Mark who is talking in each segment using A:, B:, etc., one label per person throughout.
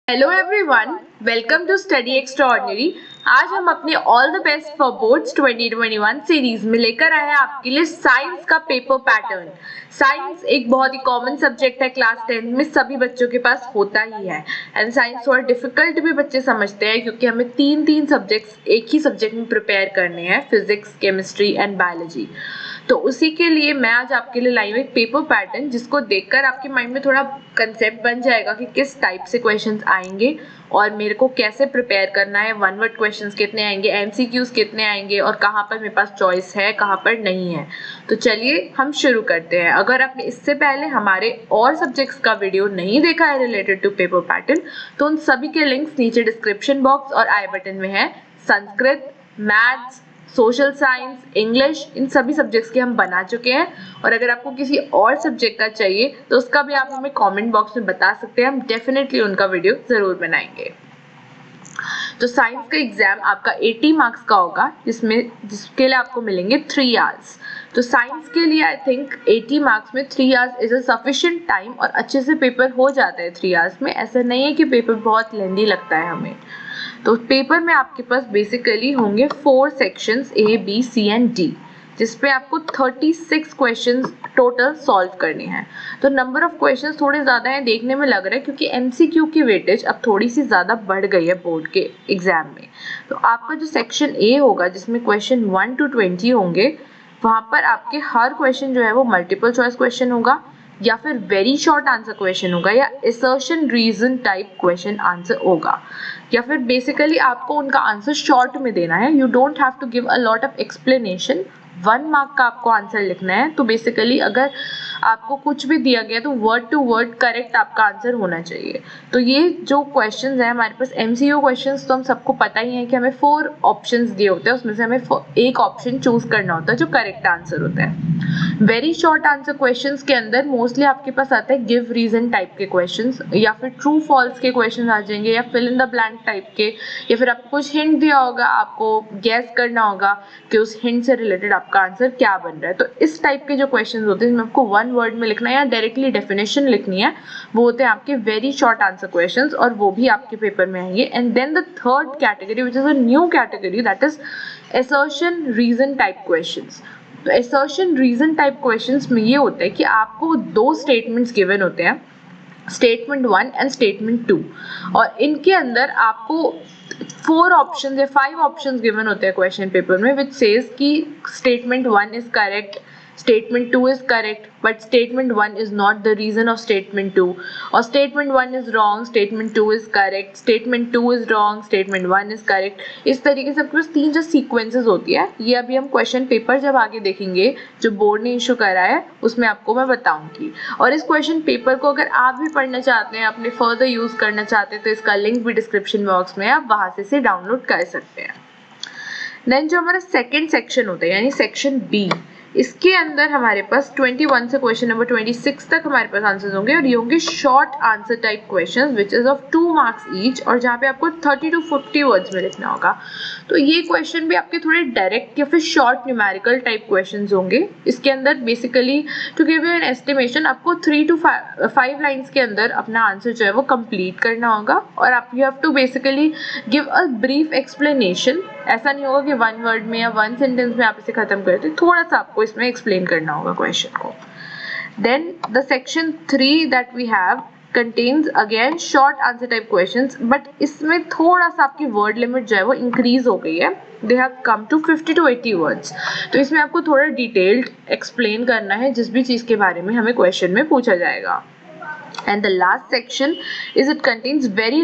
A: Hello everyone, welcome to study extraordinary. आज हम अपने all the best for boards 2021 series में लेकर आए हैं आपके लिए साइंस का पेपर पैटर्न। साइंस एक बहुत ही कॉमन सब्जेक्ट है, क्लास 10 में सभी बच्चों के पास होता ही है। एंड साइंस थोड़ा डिफिकल्ट भी बच्चे समझते हैं क्योंकि हमें तीन सब्जेक्ट्स एक ही सब्जेक्ट में प्रिपेयर करने हैं, फिजिक्स, केमिस्ट्री एंड बायोलॉजी। तो उसी के लिए मैं आज आपके लिए लाई हूँ एक पेपर पैटर्न जिसको देखकर आपके माइंड में थोड़ा कंसेप्ट बन जाएगा कि किस टाइप से क्वेश्चंस आएंगे और मेरे को कैसे प्रिपेयर करना है। वन वर्ड क्वेश्चंस कितने आएंगे, एमसीक्यूज कितने आएंगे और कहाँ पर मेरे पास चॉइस है, कहाँ पर नहीं है। तो चलिए हम शुरू करते हैं। अगर आपने इससे पहले हमारे और सब्जेक्ट्स का वीडियो नहीं देखा है रिलेटेड टू पेपर पैटर्न, तो उन सभी के लिंक्स नीचे डिस्क्रिप्शन बॉक्स और आई बटन में है। Sanskrit, maths, social science, English, इन सभी सब्जेक्ट्स के हम बना चुके हैं। और अगर आपको किसी और सब्जेक्ट का चाहिए तो उसका भी आप हमें कमेंट बॉक्स में बता सकते हैं, हम डेफिनेटली उनका वीडियो जरूर बनाएंगे। तो साइंस का एग्जाम आपका 80 मार्क्स का होगा जिसके लिए आपको मिलेंगे 3 आवर्स। तो साइंस के लिए आई थिंक 80 मार्क्स में 3 hours is a sufficient time और अच्छे से पेपर हो जाता है 3 आवर्स में। ऐसा नहीं है कि पेपर बहुत लेंदी लगता है हमें। तो पेपर में आपके पास बेसिकली होंगे 4 sections A, B, C and D, जिसपे आपको 36 क्वेश्चंस टोटल सॉल्व करने हैं। तो नंबर ऑफ क्वेश्चंस थोड़े ज़्यादा हैं, देखने में लग रहा है क्योंकि MCQ की वेटेज अब थोड़ी सी ज़्यादा बढ़ गई है बोर्ड के एग्जाम में। तो आपका जो सेक्शन A होगा जिसमें क्वेश्चन 1 to 20 होंगे, वहाँ पर आपके हर क्वेश्चन जो है वो मल्टीपल चॉइस क्वेश्चन होगा या फिर वेरी शॉर्ट आंसर क्वेश्चन होगा या assertion reason type question answer होगा, या फिर बेसिकली आपको उनका आंसर शॉर्ट में देना है। You don't have to give a lot of explanation. 1 mark का आपको आंसर लिखना है। तो बेसिकली अगर आपको कुछ भी दिया गया तो वर्ड टू वर्ड करेक्ट आपका आंसर होना चाहिए। तो ये जो क्वेश्चंस है हमारे पास MCQ क्वेश्चंस, तो हम सबको पता ही है कि हमें 4 ऑप्शंस दिए होते हैं, उसमें से हमें एक ऑप्शन चूज करना होता है जो करेक्ट आंसर होता है। वेरी शॉर्ट आंसर क्वेश्चंस के अंदर मोस्टली आपके पास आता है गिव रीजन टाइप के क्वेश्चंस, या फिर ट्रू फॉल्स के क्वेश्चंस आ जाएंगे, या fill in the blank type के, या फिर आपको कुछ हिंट दिया होगा, आपको गैस करना होगा कि उस हिंट से रिलेटेड आपका आंसर क्या बन रहा है। तो इस टाइप के जो क्वेश्चंस होते हैं जिसमें आपको 1 वर्ड में लिखना है या डायरेक्टली डेफिनेशन लिखनी है, वो होते हैं आपके वेरी शॉर्ट आंसर क्वेश्चंस, और वो भी आपके पेपर में आएंगे। And then the third category which is a new category, that is assertion reason type questions. तो असर्शन रीजन टाइप क्वेश्चंस में ये होता है कि आपको 2 स्टेटमेंट्स गिवन होते हैं, स्टेटमेंट 1 एंड स्टेटमेंट 2, और इनके अंदर आपको 4 ऑप्शंस या 5 ऑप्शंस गिवन होते हैं क्वेश्चन पेपर में, विच सेज कि statement 1 is correct, statement 2 is correct but statement 1 is not the reason of statement 2, or statement 1 is wrong, statement 2 is correct, statement 2 is wrong, statement 1 is correct। इस तरीके से आपके पास 3 जो sequences होती है, ये अभी हम क्वेश्चन पेपर जब आगे देखेंगे जो बोर्ड ने इशू करा है उसमें आपको मैं बताऊंगी। और इस क्वेश्चन पेपर को अगर आप भी पढ़ना चाहते हैं, अपने फर्दर यूज करना चाहते हैं, तो इसका लिंक भी डिस्क्रिप्शन बॉक्स में है, आप वहां से डाउनलोड कर सकते हैं। देन जो हमारा सेकेंड सेक्शन होता है यानी सेक्शन B, इसके अंदर हमारे पास 21 से क्वेश्चन नंबर 26 तक हमारे पास आंसर्स होंगे, और ये होंगे short answer type questions which is of 2 marks each, और जहाँ पे आपको 30 to 40 वर्ड्स में लिखना होगा। तो ये क्वेश्चन भी आपके थोड़े डायरेक्ट या फिर शॉर्ट न्यूमेरिकल टाइप क्वेश्चंस होंगे। इसके अंदर basically to give you an estimation, आपको 3 to 5 लाइन्स के अंदर अपना आंसर जो है वो कंप्लीट करना होगा, और आप you have to basically give a brief explanation. ऐसा नहीं होगा कि 1 वर्ड में या 1 सेंटेंस में आप इसे खत्म कर दें, थोड़ा सा आपको इसमें एक्सप्लेन करना होगा क्वेश्चन को। Then the section 3 that we have contains again short answer type questions, but इसमें थोड़ा सा आपकी word limit जो है वो increase हो गई है, they have come to 50 to 80 words। तो इसमें आपको थोड़ा detailed explain करना है जिस भी चीज़ के बारे में हमें question में पूछा जाएगा। And the last section is it contains very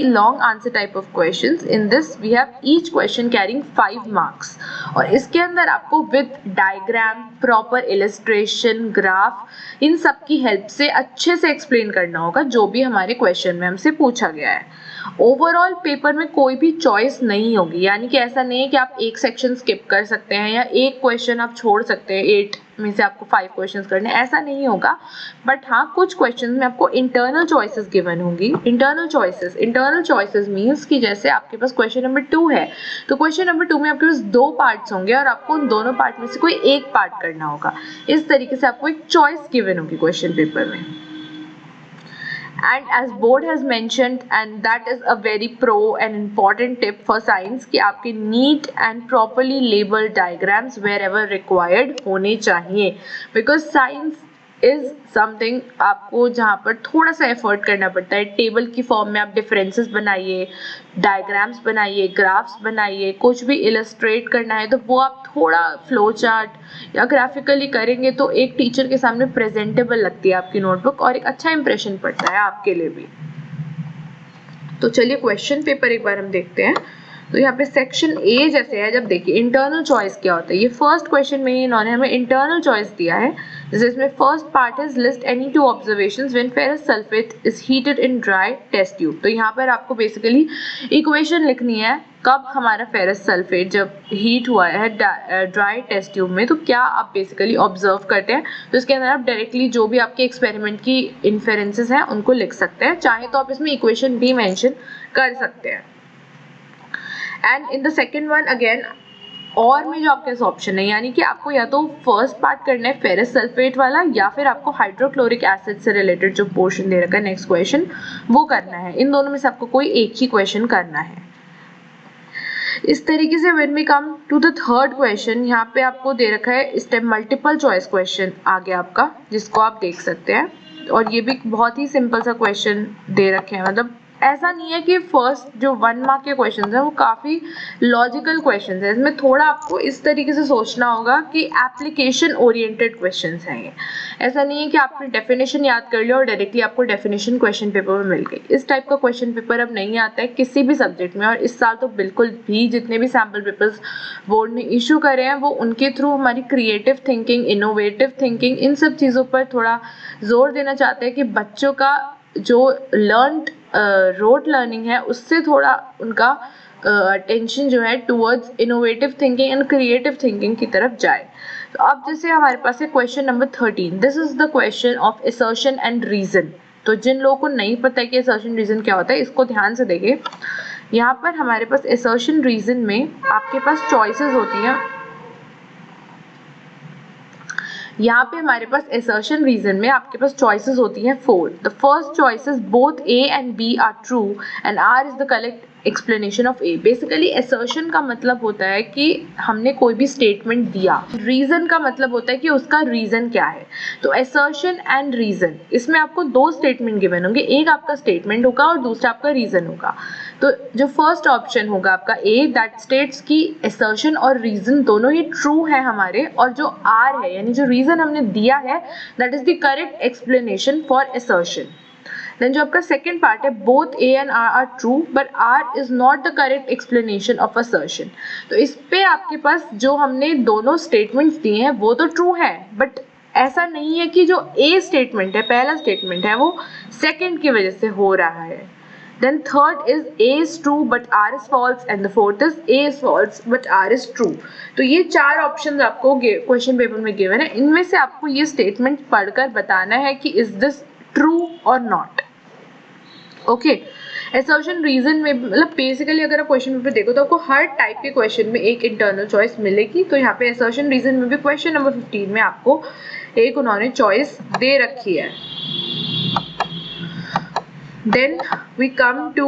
A: long answer type of questions. In this we have each question carrying 5 marks, और इसके अंदर आपको with diagram, proper illustration, graph, इन सब की हेल्प से अच्छे से एक्सप्लेन करना होगा जो भी हमारे क्वेश्चन में हमसे पूछा गया है। ओवरऑल पेपर में कोई भी चॉइस नहीं होगी, यानी कि ऐसा नहीं है कि आप एक सेक्शन स्किप कर सकते हैं या एक क्वेश्चन आप छोड़ सकते हैं, 8 में से आपको 5 क्वेश्चंस करने, ऐसा नहीं होगा। बट हाँ, कुछ क्वेश्चंस में आपको इंटरनल चॉइसेस गिवन होंगी। इंटरनल चॉइसेस मींस कि जैसे आपके पास क्वेश्चन नंबर 2 है, तो क्वेश्चन नंबर 2 में आपके पास 2 पार्ट्स होंगे और आपको उन दोनों पार्ट में से कोई एक पार्ट करना होगा। इस तरीके से आपको एक चॉइस गिवन होगी क्वेश्चन पेपर में। And as board has mentioned, and that is a very pro and important tip for science, कि आपके neat and properly labeled diagrams wherever required होने चाहिए, because science इज समथिंग आपको जहाँ पर थोड़ा सा एफर्ट करना पड़ता है. टेबल की फॉर्म में आप डिफरेंसेस बनाइए, डायग्राम्स बनाइए, ग्राफ्स बनाइए, कुछ भी इलस्ट्रेट करना है तो वो आप थोड़ा फ्लो चार्ट या ग्राफिकली करेंगे तो एक टीचर के सामने प्रेजेंटेबल लगती है आपकी नोटबुक और एक अच्छा इंप्रेशन पड़ता है आपके लिए भी. तो चलिए क्वेश्चन पेपर एक बार हम देखते हैं. तो यहाँ पे सेक्शन ए जैसे है, जब देखिए इंटरनल चॉइस क्या होता है, ये फर्स्ट क्वेश्चन में इन्होंने हमें इंटरनल चॉइस दिया है. जिसमें first part is list any two observations when ferrous sulphate is heated in dry test tube. तो यहाँ पर आपको बेसिकली इक्वेशन लिखनी है कब हमारा फेरस सल्फेट जब हीट हुआ है ड्राई टेस्ट ट्यूब में तो क्या आप बेसिकली ऑब्जर्व करते हैं. तो इसके अंदर आप डायरेक्टली जो भी आपके एक्सपेरिमेंट की इन्फेरेंसेस हैं उनको लिख सकते हैं, चाहे तो आप इसमें इक्वेशन भी मेंशन कर सकते हैं. And in the second one again और में जो आपके पास ऑप्शन है, यानी कि आपको या तो फर्स्ट पार्ट करना है फेरस सल्फेट वाला या फिर आपको हाइड्रोक्लोरिक एसिड से रिलेटेड जो पोर्शन दे रखा है नेक्स्ट क्वेश्चन वो करना है. इन दोनों में से आपको कोई एक ही क्वेश्चन करना है. इस तरीके से when we come to the third question, यहाँ पे आपको दे रखा है इस टाइम मल्टीपल चॉइस क्वेश्चन आ गया आपका, जिसको आप देख सकते हैं. और ये भी बहुत ही सिंपल सा क्वेश्चन दे रखे हैं, मतलब ऐसा नहीं है कि फर्स्ट जो 1 मार्क के क्वेश्चंस हैं वो काफ़ी लॉजिकल क्वेश्चंस हैं. इसमें थोड़ा आपको इस तरीके से सोचना होगा कि एप्लीकेशन ओरिएंटेड क्वेश्चंस हैं ये. ऐसा नहीं है कि आपने डेफिनेशन याद कर लिया और डायरेक्टली आपको डेफिनेशन क्वेश्चन पेपर में मिल गई. इस टाइप का क्वेश्चन पेपर अब नहीं आता है किसी भी सब्जेक्ट में, और इस साल तो बिल्कुल भी जितने भी सैम्पल पेपर्स बोर्ड ने इशू करे हैं वो उनके थ्रू हमारी क्रिएटिव थिंकिंग, इनोवेटिव थिंकिंग, इन सब चीज़ों पर थोड़ा जोर देना चाहते हैं कि बच्चों का जो लर्नड रोट लर्निंग है उससे थोड़ा उनका अटेंशन जो है towards innovative thinking and creative thinking की तरफ जाए. तो अब जैसे हमारे पास है question number 13. This is the question of assertion and reason. तो जिन लोगों को नहीं पता है कि असर्शन रीजन क्या होता है इसको ध्यान से देखिए. यहाँ पर हमारे पास असर्शन रीजन में आपके पास चॉइसेस होती हैं. यहाँ पे हमारे पास assertion reason में आपके पास choices होती हैं 4. The first choice is both A and B are true and R is the correct explanation of A. Basically assertion का मतलब होता है कि हमने कोई भी statement दिया, reason का मतलब होता है कि उसका reason क्या है. तो assertion and reason इसमें आपको दो statement given होंगे, एक आपका statement होगा और दूसरा आपका reason होगा. तो जो फर्स्ट ऑप्शन होगा आपका A that states कि assertion और reason दोनों ही true है हमारे, और जो R है यानी जो reason हमने दिया है that is the correct explanation for assertion. Then जो आपका सेकेंड पार्ट है both A and R are true but R is not the correct explanation of assertion. तो इस पे आपके पास जो हमने दोनों statements दिए हैं वो तो true है, but ऐसा नहीं है कि जो A statement है, पहला statement है, वो सेकेंड की वजह से हो रहा है. Then third is A is true but R is false and the fourth is A is false but R is true. तो ये चार ऑप्शंस आपको क्वेश्चन पेपर में गिवन है. इनमें से आपको ये स्टेटमेंट पढ़कर बताना है कि इज दिस ट्रू और नॉट. ओके. असर्शन रीजन में मतलब बेसिकली अगर आप क्वेश्चन पेपर देखो तो आपको हर टाइप के क्वेश्चन में एक इंटरनल चॉइस मिलेगी. तो यहाँ पे असर्शन रीजन में भी क्वेश्चन नंबर 15 में आपको एक उन्होंने चॉइस दे रखी है. Then we come to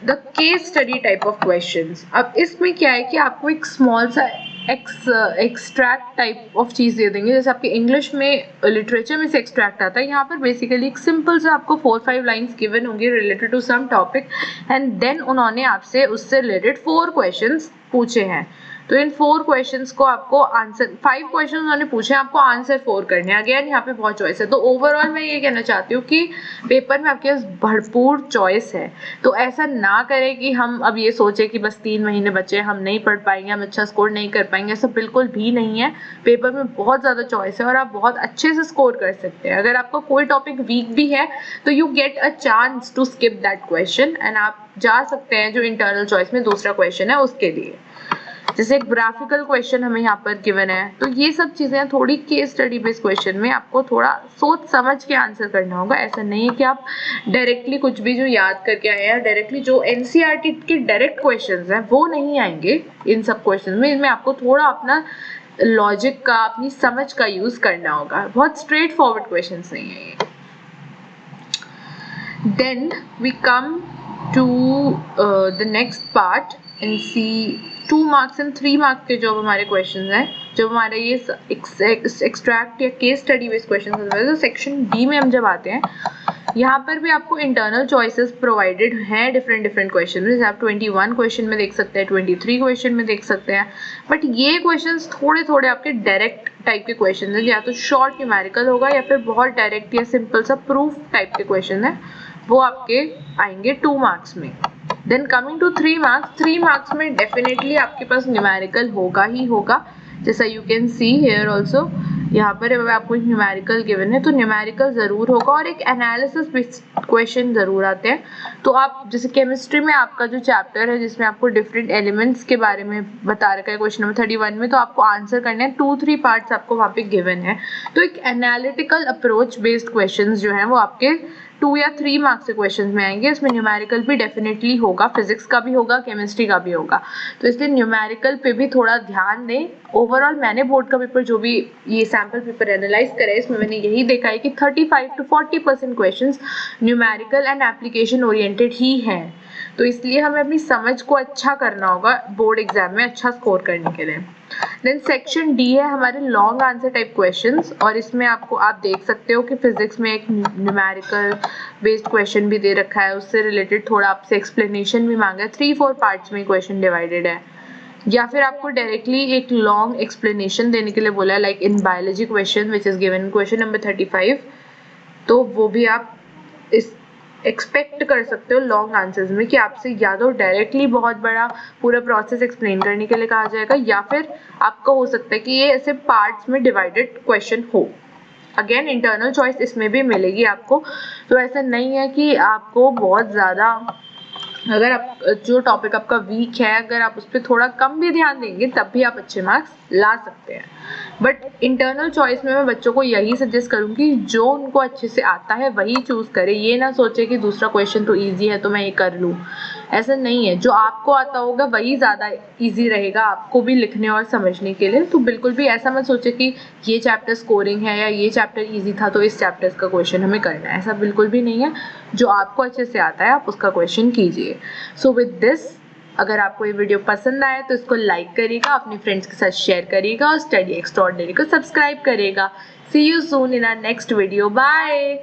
A: the case study type of questions. अब इसमें क्या है कि आपको एक स्मॉल सा एक्सट्रैक्ट टाइप ऑफ चीज़ दे देंगे. जैसे आपके इंग्लिश में लिटरेचर में से एक्सट्रैक्ट आता है, यहाँ पर बेसिकली एक सिंपल सा आपको 4-5 लाइन्स गिवन होंगी related to some topic, and then उन्होंने आपसे उससे रिलेटेड 4 क्वेश्चंस पूछे हैं. तो इन 4 क्वेश्चंस को आपको आंसर, 5 क्वेश्चंस उन्होंने पूछे हैं, आपको आंसर 4 करने हैं. अगेन यहाँ पे बहुत चॉइस है. तो ओवरऑल मैं ये कहना चाहती हूँ कि पेपर में आपके पास भरपूर चॉइस है. तो ऐसा ना करें कि हम अब ये सोचे कि बस 3 महीने बचे, हम नहीं पढ़ पाएंगे, हम अच्छा स्कोर नहीं कर पाएंगे. ऐसा बिल्कुल भी नहीं है. पेपर में बहुत ज़्यादा चॉइस है और आप बहुत अच्छे से स्कोर कर सकते हैं. अगर आपका कोई टॉपिक वीक भी है तो you get a chance to skip that question and आप जा सकते हैं जो इंटरनल चॉइस में दूसरा क्वेश्चन है उसके लिए. जैसे एक ग्राफिकल क्वेश्चन हमें यहाँ पर गिवन है. तो ये सब चीजें थोड़ी केस स्टडी बेस्ड क्वेश्चन में आपको थोड़ा सोच समझ के आंसर करना होगा. ऐसा नहीं है कि आप डायरेक्टली कुछ भी जो याद करके आए हैं, डायरेक्टली जो एनसीईआरटी के डायरेक्ट क्वेश्चंस हैं वो नहीं आएंगे इन सब क्वेश्चन में. इनमें आपको थोड़ा अपना लॉजिक का, अपनी समझ का यूज करना होगा. बहुत स्ट्रेट फॉरवर्ड क्वेश्चन नहीं है ये. Then we come to the next part and see 2 marks and 3 marks के जो हमारे क्वेश्चन हैं, जब हमारे ये एक्सट्रैक्ट या केस स्टडी बेस्ड क्वेश्चन होते हैं, तो सेक्शन डी में हम जब आते हैं, यहाँ पर भी आपको इंटरनल चॉइसेस प्रोवाइडेड हैं डिफरेंट क्वेश्चन में। आप 21 क्वेश्चन में देख सकते हैं, 23 क्वेश्चन में देख सकते हैं, बट ये क्वेश्चंस थोड़े आपके डायरेक्ट टाइप के क्वेश्चन हैं, या तो शॉर्ट न्यूमेरिकल होगा या फिर बहुत डायरेक्ट या सिंपल सा प्रूफ टाइप के क्वेश्चन है, वो आपके आएंगे 2 मार्क्स में। Then coming to 3 marks, 3 marks में डेफिनेटली आपके पास न्यूमेरिकल होगा ही होगा, जैसा you can see here also, यहाँ पर अगर आपको एक न्यूमेरिकल गिवन है तो न्यूमेरिकल जरूर होगा और एक एनालिसिस क्वेश्चन जरूर आते हैं। तो आप जैसे केमिस्ट्री में आपका जो चैप्टर है जिसमें आपको डिफरेंट एलिमेंट्स के बारे में बता रखा है क्वेश्चन नंबर 31 में, तो आपको आंसर करने हैं, 2-3 पार्ट्स आपको वहाँ पे गिवन है। तो एक एनालिटिकल अप्रोच बेस्ड क्वेश्चन जो है वो आपके 2 या 3 मार्क्स के क्वेश्चन में आएंगे। इसमें न्यूमेरिकल भी डेफिनेटली होगा, फिजिक्स का भी होगा, केमिस्ट्री का भी होगा, तो इसलिए न्यूमेरिकल पे भी थोड़ा ध्यान दें। ओवरऑल मैंने बोर्ड का पेपर जो भी ये सैम्पल पेपर एनालाइज करा है, इसमें मैंने यही देखा है कि 35 to 40% questions numerical and application oriented ही हैं। तो इसलिए हमें अपनी समझ को अच्छा करना होगा बोर्ड एग्जाम में अच्छा स्कोर करने के लिए। देन सेक्शन डी है हमारे लॉन्ग आंसर टाइप क्वेश्चंस, और इसमें आपको आप देख सकते हो कि फिजिक्स में एक न्यूमेरिकल बेस्ड क्वेश्चन भी दे रखा है, उससे रिलेटेड थोड़ा आपसे एक्सप्लेनेशन भी मांगा है, 3-4 पार्ट्स में क्वेश्चन डिवाइडेड है, या फिर आपको डायरेक्टली एक लॉन्ग एक्सप्लेनेशन देने के लिए बोला है, like in biology question which is given question number 35, तो वो भी आप इस एक्सपेक्ट कर सकते हो लॉन्ग आंसर्स में कि आपसे या तो डायरेक्टली बहुत बड़ा पूरा प्रोसेस एक्सप्लेन करने के लिए कहा जाएगा, या फिर आपका हो सकता है कि ये ऐसे पार्ट्स में डिवाइडेड क्वेश्चन हो। अगेन इंटरनल चॉइस इसमें भी मिलेगी आपको, तो ऐसा नहीं है कि आपको बहुत ज़्यादा, अगर आप जो टॉपिक आपका वीक है अगर आप उस पर थोड़ा कम भी ध्यान देंगे तब भी आप अच्छे मार्क्स ला सकते हैं। बट इंटरनल चॉइस में मैं बच्चों को यही सजेस्ट करूंगी जो उनको अच्छे से आता है वही चूज करे, ये ना सोचे कि दूसरा क्वेश्चन तो इजी है तो मैं ये कर लूँ, ऐसा नहीं है। जो आपको आता होगा वही ज़्यादा इजी रहेगा आपको भी लिखने और समझने के लिए। तो बिल्कुल भी ऐसा मत सोचे कि ये चैप्टर स्कोरिंग है या ये चैप्टर इजी था तो इस चैप्टर का क्वेश्चन हमें करना है, ऐसा बिल्कुल भी नहीं है। जो आपको अच्छे से आता है आप उसका क्वेश्चन कीजिए। सो विद दिस, अगर आपको ये वीडियो पसंद आए तो इसको लाइक करिएगा, अपने फ्रेंड्स के साथ शेयर करिएगा और स्टडी एक्स्ट्राऑर्डिनरी को सब्सक्राइब करिएगा। See you soon in our next video, bye.